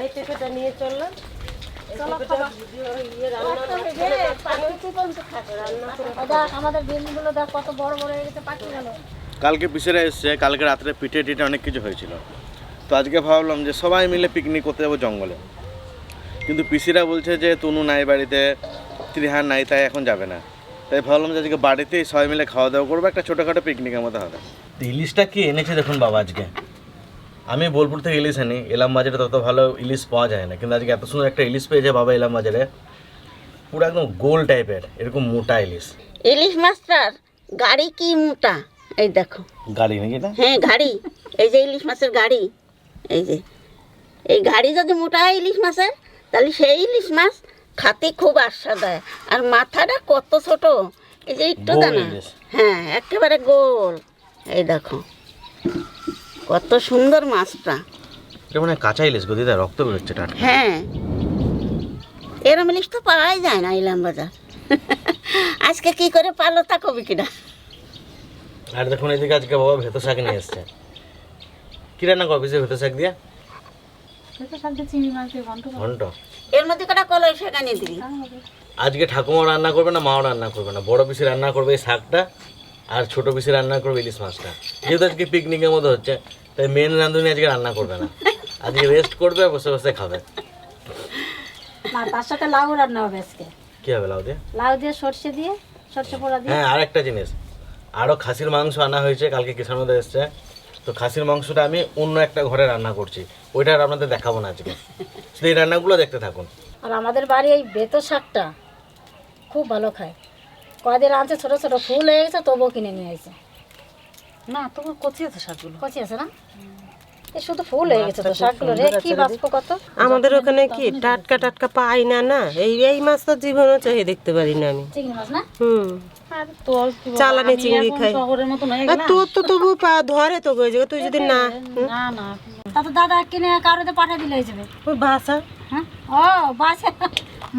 এই টেপেটা নিয়ে চললাম। আমাদের ডিমগুলো দেখ কত বড় বড় হয়ে গেছে, পাকি গেল। কালকে পিসেরা এসছে, কালকে রাত্রে পিঠে টিঠে অনেক কিছু হয়েছিল। তো আজকে ভাবলাম যে সবাই মিলে পিকনিক করতে যাবো জঙ্গলে, কিন্তু পিসিরা বলছে যে তনু নাই বাড়িতে, ত্রিহান নাই, তাই এখন যাবে না। তাই ভাবলাম যে আজকে বাড়িতেই সবাই মিলে খাওয়া দাওয়া করবো, একটা ছোটোখাটো পিকনিকের মতো হবে। ইলিশটা কি এনেছে দেখুন বাবা আজকে। আমি বোলপুর থেকে ইলিশ আনি, এলাম বাজারে তত ভালো ইলিশ পাওয়া যায় না, কিন্তু আজকে এত সুন্দর একটা ইলিশ পেয়েছে বাবা এলাম বাজারে, পুরো একদম গোল টাইপের, এরকম মোটা ইলিশ। ইলিশ মাছটার গাড়ি কি মোটা, এই দেখো। গাড়ি নাকি এটা? হ্যাঁ গাড়ি, এই যে ইলিশ মাছের গাড়ি, এই যে এই গাড়ি যদি মোটা হয় ইলিশ মাছের, তাহলে সেই ইলিশ মাছ খাতে খুব আস্বাদ হয়। আর মাথাটা কত ছোট, এই যে একটু দানা, হ্যাঁ একেবারে গোল। এই দেখো কত সুন্দর মাছটা। এটা মানে কাঁচা ইলিশ গো দিদা, রক্ত বেরোচ্ছে টাটকা। হ্যাঁ এরম ইলিশ তো পাওয়াই যায় না ইলাম বাজার। আজকে কি করে পালো তা কবি কিনা। আর দেখুন এদিকে আজকে বাবা ভেতো শাক নিয়ে এসছে। কি রান্না করবি যে ভেতো শাক দিয়ে? ঘন্ট। এর মধ্যে কটা কলই শাক আনিয়ে দিবি। আজকে ঠাকুমাও রান্না করবে না, মাও রান্না করবে না, বড় পিসি রান্না করবে এই শাকটা, আর ছোট পিসি রান্না করবে ইলিশ মাছটা। যেহেতু আজকে পিকনিকের মতো হচ্ছে, তাই মেন রাঁধুনি আজকে রান্না করবে না, আজকে রেস্ট করবে, বসে বসে খাবে। না তার সাথে লাউ রান্না হবে আজকে। কি হবে লাউ দিয়ে? লাউ দিয়ে সর্ষে দিয়ে, সর্ষে পোড়া দিয়ে। হ্যাঁ আর একটা জিনিস, আরও খাসির মাংস আনা হয়েছে, কালকে কিষার মধ্যে এসছে। তো খাসির মাংসটা আমি অন্য একটা ঘরে রান্না করছি, ওইটা আর আপনাদের দেখাবো না আজকে, শুধু এই রান্নাগুলো দেখতে থাকুন। আর আমাদের বাড়ি এই বেতো শাকটা খুব ভালো খায়। কয়দিন আনছে ছোট ছোট ফুল হয়ে গেছে, তবুও কিনে নিয়ে আসছে। না তোমার কচি আছে শাকগুলো। কচি আছে না, এই শুধু ফুল হয়ে গেছে তো শাকগুলো রে, কি বাঁচবো কত। আমাদের ওখানে কি টাটকা টাটকা পাই না, না এই মাছ তো জীবনও চাই দেখতে পারি না আমি। চিংড়ি মাছ না, চালানি চিংড়ি খাই। আর তোর তো তবু ধরে তো গো, তুই যদি না তা তো দাদা কিনে কারোতে পাঠিয়ে দিলে হয়ে যাবে। ওই ভাষা, হ্যাঁ ও বাসা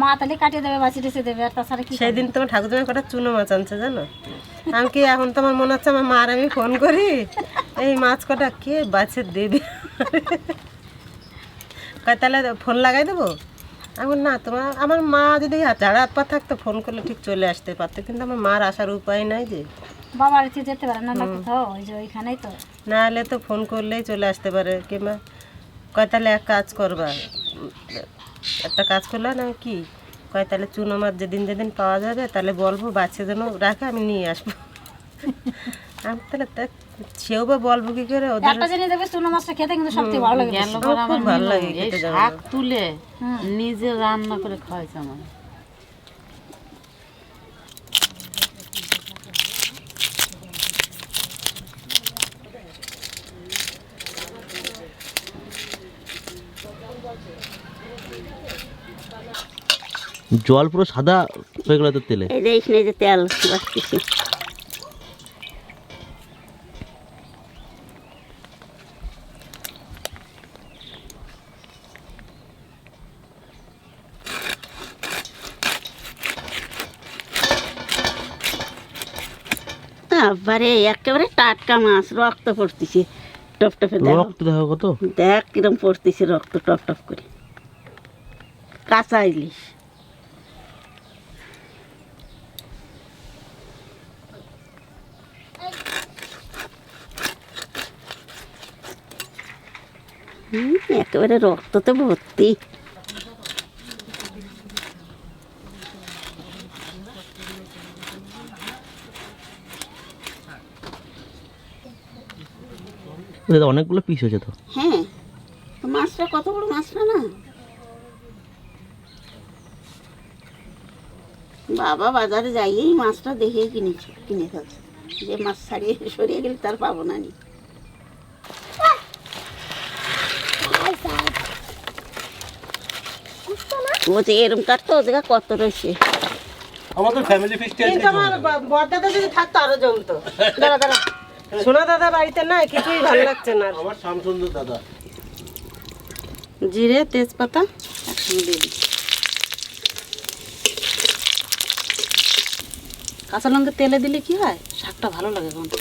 মা তাহলে কাটিয়ে দেবে, বাছি টেসে দেবে, আর তাছাড়া কি। সেদিন তোমার ঠাকুর কটা চুনো মাছ আনছে জানো। আমি কি এখন তোমার মনে হচ্ছে আমার মার আমি ফোন করি, এই মাছ কটা কে বাছে দেবে, তাহলে ফোন লাগাই দেবো। এখন না তোমার আমার মা যদি ঝাড়া হাত পা থাকতো ফোন করলে ঠিক চলে আসতে পারতো, কিন্তু আমার মার আসার উপায় নাই যে। বাবার কাছে যেতে পারে না, না কোথাও, ওই যে ওইখানেই তো। না হলে তো ফোন করলেই চলে আসতে পারে, কিংবা কয় তাহলে এক কাজ করবা, একটা কাজ করলে না কি কয় তাহলে চুনো মাছ যেদিন যেদিন পাওয়া যাবে তাহলে বলবো বাচ্চা যেন রাখে, আমি নিয়ে আসবো। আমি তাহলে সেও বা বলবো কি করে, ওদের একটা জিনিস দেখবে চুনো মাছটা খেতে কিন্তু সবথেকে ভালো লাগে। খুব ভালো লাগে খেতে। শাক তুলে নিজে রান্না করে খাওয়াইছে আমার। জল পুরো সাদা হয়ে গেল তো তেলে। এই যে এখানে যে তেল বাড়তেছে, বারে একেবারে টাটকা মাছ, রক্ত পড়তেছে টপ টপে। রক্ত দেখো কত, দেখ কিরম পড়তেছে রক্ত টপ টপ করে। কাঁচা ইলিশ, একেবারে রক্ততে ভর্তি। অনেকগুলো পিস হয়েছে তো। হ্যাঁ মাছটা কত বড় মাছটা না, বাবা বাজারে যাইয়েই মাছটা দেখেই কিনে ফেলছে, যে মাছ ছাড়িয়ে সরিয়ে গেলে তার পাবো না নি। ও যে এরম কাটতো, ও জায়গা কত রয়েছে। আমাদের ফ্যামিলি ফিস্টে আছে, কিন্তু আমার বড়দাদা যদি থাকতো আরো জমতো। দাঁড়া দাঁড়া, সোনা দাদা বাড়িতে নাই, কিছুই ভালো লাগছে না। আমার শামসুন্দর দাদা। জিরে তেজপাতা একসঙ্গে দিয়ে দিই, কাঁচা লঙ্কা তেলে দিলে কি হয়, শাকটা ভালো লাগে। গন্ধ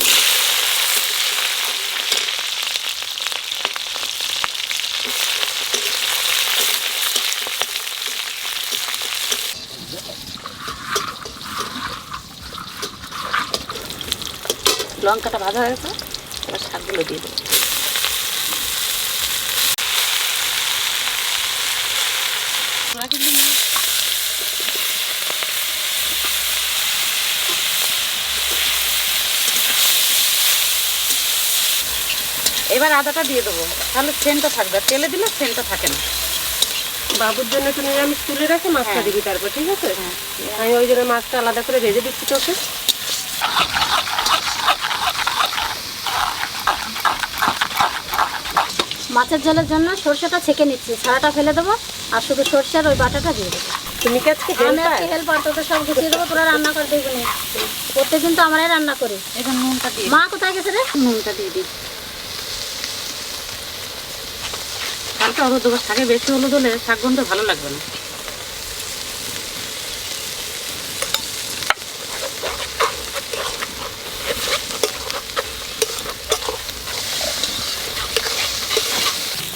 লঙ্কাটা ভাজা হয়ে গেছে, এবার শাকগুলো দিয়ে দেবো। এবার আদাটা দিয়ে দেবো, তাহলে সেন্টটা থাকবে, আর তেলে দিলে সেন্টটা থাকে না। বাবুর জন্য একটু নিরামিষ তুলে রাখে, মাছটা দিবি তারপর, ঠিক আছে? আমি ওই জন্য মাছটা আলাদা করে ভেজে দিচ্ছি তোকে। মাছের ঝোলের জন্য সরষেটা ছেঁকে নিচ্ছি, ছাড়াটা ফেলে দেবো, আর শুধু সরষের ওই বাটাটা দিয়ে দেবো। তুমি কি আজকে আমি আজকে হেল্পার, তোকে সব গুছিয়ে দেবো, তোরা রান্না করে দেখবি। প্রত্যেকদিন তো আমরাই রান্না করি। এখন নুনটা দিয়ে, মা কোথায় গেছে রে? নুনটা দিয়ে দিই। হালকা হলুদ দেবো, শাকে বেশি হলুদ হলে শাক গন্ধ ভালো লাগবে না।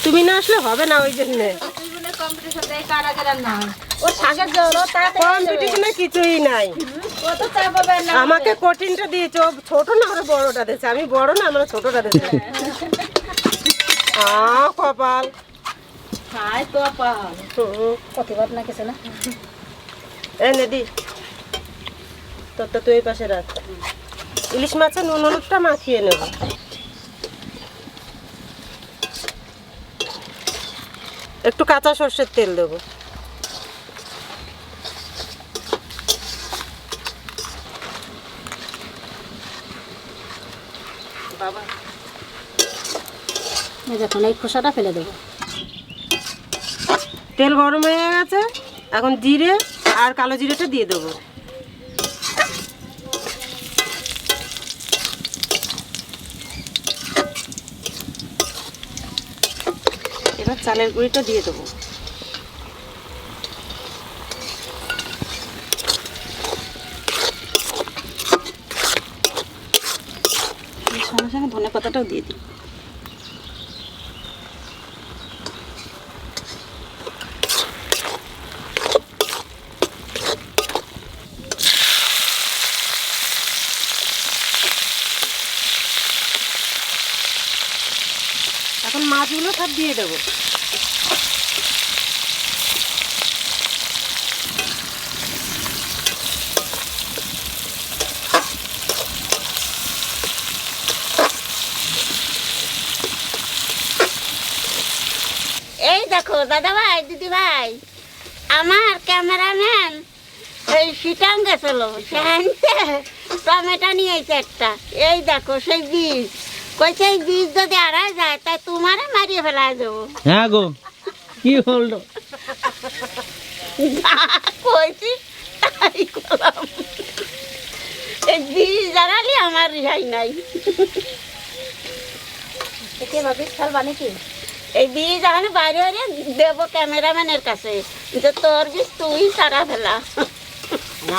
তুমি না আসলে হবে না, ওই জন্য ও শাকের ঝোল, ও তাড়াতাড়ি কম্পিটিশনে কিছুই নাই। ও তো চা পাবে না। আমাকে কঠিনটা দিয়েছে, ও ছোট না ওরা বড়টা দিয়েছে, আমি বড় না আমরা ছোটটা দিয়েছে। কপাল প্রতিবাদ না কিছু না। এ নেদি তোর তো তুই এই পাশে রাখ। ইলিশ মাছের নুন হলুদটা মাখিয়ে নেব। একটু কাঁচা সর্ষের তেল দেবো। বাবা এই দেখুন, এই খোসাটা ফেলে দেবো। তেল গরম হয়ে গেছে, এখন জিরে আর কালো জিরেটা দিয়ে দেবো। এবার চালের গুঁড়িটা দিয়ে দেবো। সঙ্গে সঙ্গে ধনে পাতাটাও দিয়ে দিই। এখন মাছগুলো সব দিয়ে দেবো। এই দেখো দাদা ভাই, দিদি ভাই, আমার ক্যামেরাম্যান এই সিটাং গেছিল, সেখানতে টমেটো নিয়েছে একটা। এই দেখো সেই বীজ, কইছে এই বীজ যদি আড়াই যায় তাই তোমারে মারিয়ে ফেলায় দেবো। হ্যাঁ গো, কি হলো? কইছি তাই করলাম। এই বীজ জানালি আমার রিহাই নাই। একে ভাবি ফেলবা নাকি? এই বীজ আমি বাইরে বাইরে দেবো ক্যামেরাম্যানের কাছে, যে তোর বীজ তুই সারা ফেলা।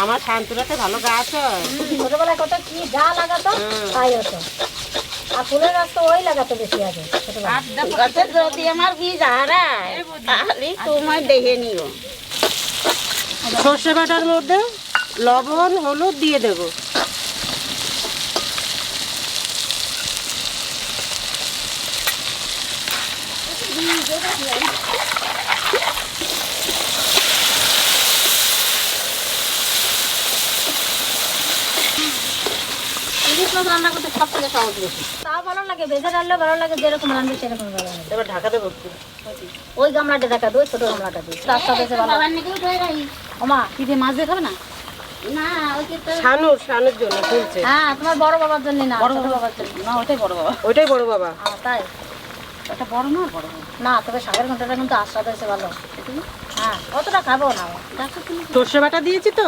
আমার শান্তরাতে ভালো গাছ হয়। ছোটবেলায় কত কি যা লাগাতো তাই হতো, আর ফুলের গাছ তো ওই লাগাতো বেশি আগে ছোটবেলায়। গাছের যদি আমার বীজ হারায় তাহলে তোমায় দেখে নিও। সর্ষে বাটার মধ্যে লবণ হলুদ দিয়ে দেবো। ইলিশ মাছ রান্না করতে সব থেকে সহজ বেশি, তাও ভালো লাগে, ভেজে রান্নাও ভালো লাগে, যেরকম রান্না সেরকম ভালো লাগে। এবার ঢাকা দেবো একটু। ওই গামলাটা দেখা দই, ছোট গামলাটা দিই, রাস্তা বেশি ভালো। ওমা কি দিয়ে মাছ দিয়ে খাবে না? না ওই যে তোর শানুর জন্য ফুলছে। হ্যাঁ, তোমার বড় বাবার জন্য না, বড় ছোট বাবা, বাবার জন্য। না ওটাই বড় বাবা। ওইটাই বড় বাবা। তাই এটা বড় না, বড় বাবা। না, তবে শাকের ঘন্টাটা কিন্তু আস্বাদ হয়েছে ভালো। হ্যাঁ, অতটা খাবো না। দেখো তুমি, সর্ষে বাটা দিয়েছি তো,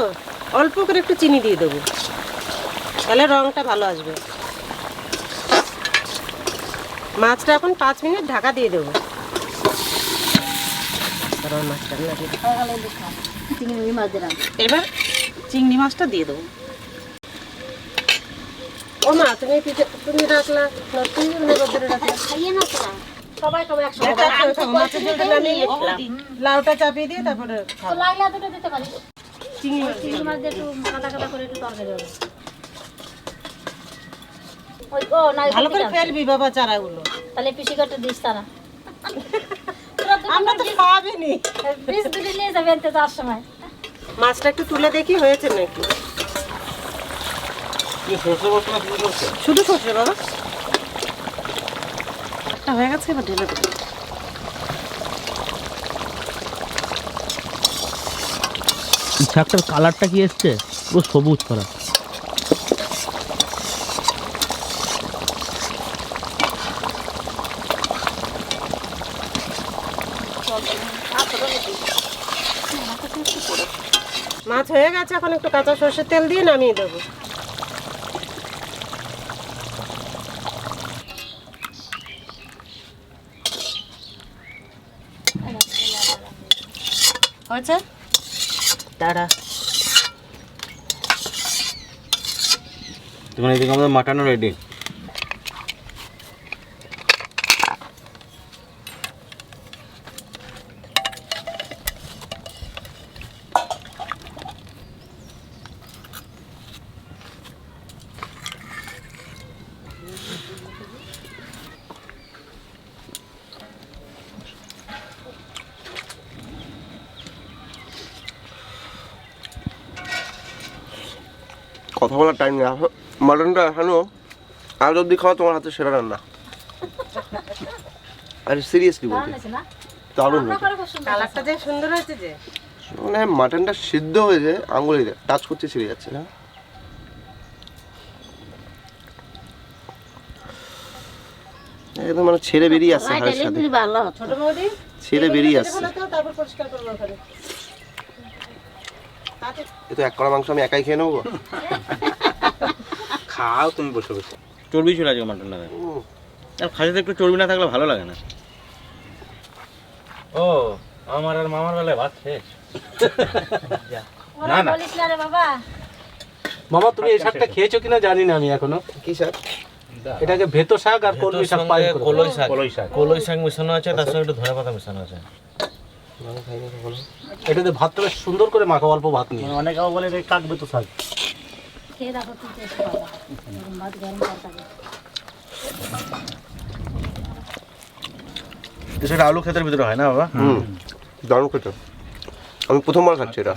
অল্প করে একটু চিনি দিয়ে দেবো, তাহলে রংটা ভালো আসবে। মাছটা এখন 5 মিনিট ঢাকা দিয়ে দেবো। মাছটা না দিয়ে দেবো। হয়ে গেল ইলিশ মাছ, চিংড়ি মাছ দিলাম। এবার চিংড়ি মাছটা দিয়ে দেবো। ও মা, তুমি রাখলা না, তুমি রোদ্রে রাখলা। খাইয়ে না তোরা। সবাই সবাই একসঙ্গে মাছের ঝোলটা নামিয়ে লাউটা চাপিয়ে দিয়ে তারপরে তো লাগলে দুটো দিতে পারি। চিংড়ি মাছ চিংড়ি মাছ দিয়ে একটু কাটা কাটা করে একটু তরকারি হবে। ওই ও না ভালো করে ফেলবি বাবা চারাগুলো, তাহলে পিসি কাটে দিস তারা। আমরা তো খাওয়াবিনি। পিস দুটো নিয়ে যাবে আনতে যাওয়ার সময়। মাছটা একটু তুলে দেখি হয়েছে নাকি। শুধু সর্ষে বাবা, একটা হয়ে গেছে, এবার ঢেলে দেবো। শাকটার কালারটা কি এসছে, পুরো সবুজ করা। মাছ হয়ে গেছে, এখন একটু কাঁচা সর্ষের তেল দিয়ে নামিয়ে দেবো। হয়েছে, দাঁড়া। তখন এদিকে আমাদের মাটনও রেডি। কথা বলার টাইম নেই, মাটনটা এখনো আজ অব্দি খাওয়া তোমার হাতে সেরা রান্না। আরে সিরিয়াসলি বলছি, দারুণ হয়েছে। কালারটা যে সুন্দর হয়েছে, যে মানে মাটনটা সিদ্ধ হয়েছে, আঙুলে টাচ করতে ছিঁড়ে যাচ্ছে না। একদম মানে ছেড়ে বেরিয়ে আসছে হাড়ের সাথে, ভালো ছোট বৌদি ছেড়ে বেরিয়ে আসছে। তারপর পরিষ্কার করবো ওখানে। এ তো এক কড়া মাংস আমি একাই খেয়ে নেবো। খাও তুমি বসে বসে। চর্বি ছিল আজকে মাটনটা, আর খাসিতে একটু চর্বি না থাকলে ভালো লাগে না। ও আমার আর মামার বেলায় ভাত শেষ। না না বলিস না রে বাবা। মামা তুমি এই শাকটা খেয়েছো কিনা জানি না আমি এখনো। কি শাক? এটাকে ভেতো শাক আর কলমি শাক পাই করে। কলই শাক মিশানো আছে, তার সঙ্গে একটু ধনে পাতা মিশানো আছে। এটাতে ভাতটা বেশ সুন্দর করে মাখা, অল্প ভাত নিয়ে। অনেকে বলে এটা কাক ভেতো শাক। খেয়ে দেখো তুই টেস্ট পাবা, এরকম ভাত গরম করতে সেটা আলু ক্ষেতের ভিতরে হয় না বাবা? দারুণ খেতে, আমি প্রথমবার খাচ্ছি এটা।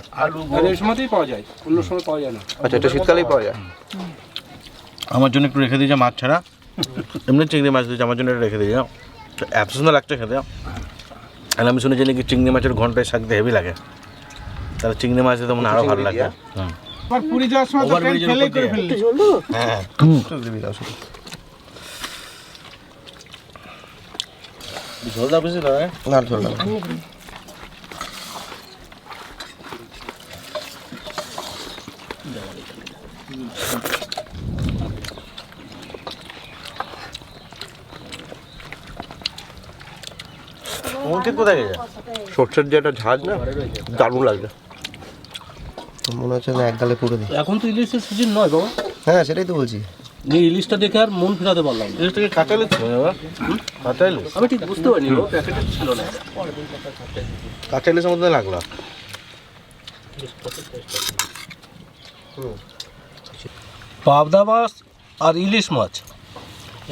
এই সময়তেই পাওয়া যায়, অন্য সময় পাওয়া যায় না। আচ্ছা, এটা শীতকালেই পাওয়া যায়। আমার জন্য একটু রেখে দিয়েছে মাছ ছাড়া, এমনি চিংড়ি মাছ দিয়েছে, আমার জন্য এটা রেখে দিয়েছে। এত সুন্দর লাগছে খেতে। আর আমি শুনেছি নাকি চিংড়ি মাছের ঘন্টায় শাক দিয়ে হেভি লাগে, তাহলে চিংড়ি মাছ দিতে মনে আরও ভালো লাগে। পুরি যাওয়ার সময় তো ফেলেই করে ফেললি। হ্যাঁ, ঝোল দাও বেশি না? না ঝোল না। অঙ্কিত কোথায় গেছে? সর্ষের যে একটা ঝাঁজ না, দারুণ লাগছে। মনে হচ্ছে না এক গালে পুরো দিই। এখন তো ইলিশের সিজন নয় বাবা। হ্যাঁ, সেটাই তো বলছি। এই ইলিশটা দেখে আর মন ফেরাতে পারলাম না। ইলিশটাকে কাঁচা ইলিশ ছিল বাবা? কাঁচা ইলিশ? আমি ঠিক বুঝতে পারিনি, ও প্যাকেটে ছিল না। কাঁচা ইলিশের মধ্যে লাগলো। পাবদা মাছ আর ইলিশ মাছ,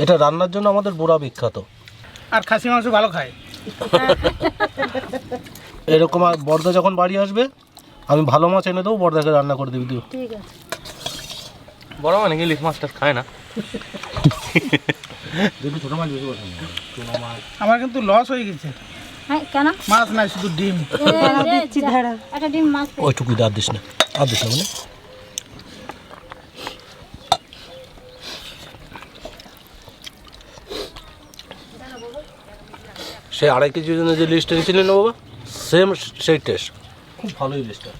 এটা রান্নার জন্য আমাদের বুড়া বিখ্যাত। আর খাসি মাংস ভালো খায়। এরকম আর বর্দা যখন বাড়ি আসবে আমি ভালো মাছ এনে দেবো, বর্দাকে রান্না করে দিবি দিও। ঠিক আছে। বড় মানে কি ইলিশ মাছটা খায় না? আমার কিন্তু লস হয়ে গেছে, হ্যাঁ কেন? মাছ নাই শুধু ডিম। একটা ডিম মাছ পেয়ে। ওইটুকুই আর দিস না, আর দিস না মানে। সে 2.5 কেজির জন্য যে লিস্ট এনেছিলেন না বাবা, সেম সেই টেস্ট, খুব ভালো লিস্টটা।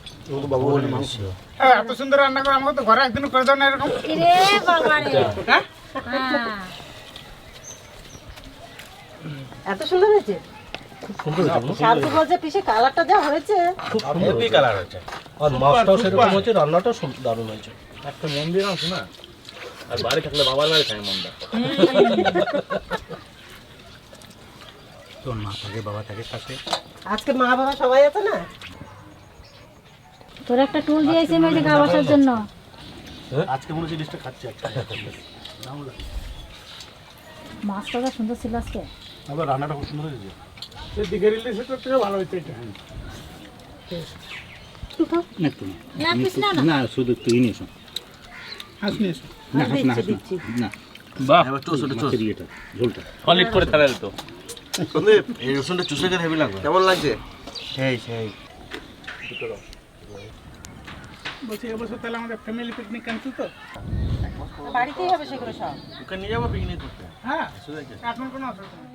এত সুন্দর রান্না করে আমাকে তো ঘরে একদিন করে দাও না এরকম। কিরে বাবা রে, হ্যাঁ হ্যাঁ এত সুন্দর হয়েছে। শান্তু বলছে পিসে কালারটা যা হয়েছে, খুব হেভি কালার হয়েছে। আর মাছটাও সেরকম হয়েছে, রান্নাটাও দারুণ হয়েছে। একটা মন দিয়ে আনছো না, আর বাড়ি থাকলে বাবার বাড়ি খাই মনটা। তোর মা থাকে, বাবা থাকে পাশে। আজকে মা বাবা সবাই আছে না। তোর একটা টুল দিয়েছি মেয়েকে খাওয়ার জন্য। আজকে মনে হচ্ছে লিস্টটা খাচ্ছে একটা। মাছটা যা সুন্দর ছিল আজকে। আবার রান্নাটা খুব সুন্দর হয়েছে। সেই দিঘের ইলিশের থেকে ভালো হয়েছে এটা। একটু না শুধু একটু নিয়ে এসো হাঁস নিয়ে এসো। না না না বাহ, এবার চুষ ওটা চুষ ইয়েটা ঝোলটা সলিড করে ছাড়া দিত। সন্দীপ এই রসুনটা চুষে গেলে হেভি লাগবে কেমন লাগছে? সেই সেই বলছি এবছর তাহলে আমাদের ফ্যামিলি পিকনিক ক্যান্সেল তো? বাড়িতেই হবে সেগুলো সব। ওকে নিয়ে যাবো পিকনিক করতে হ্যাঁ, শুধু এখন কোনো অসুবিধা নেই।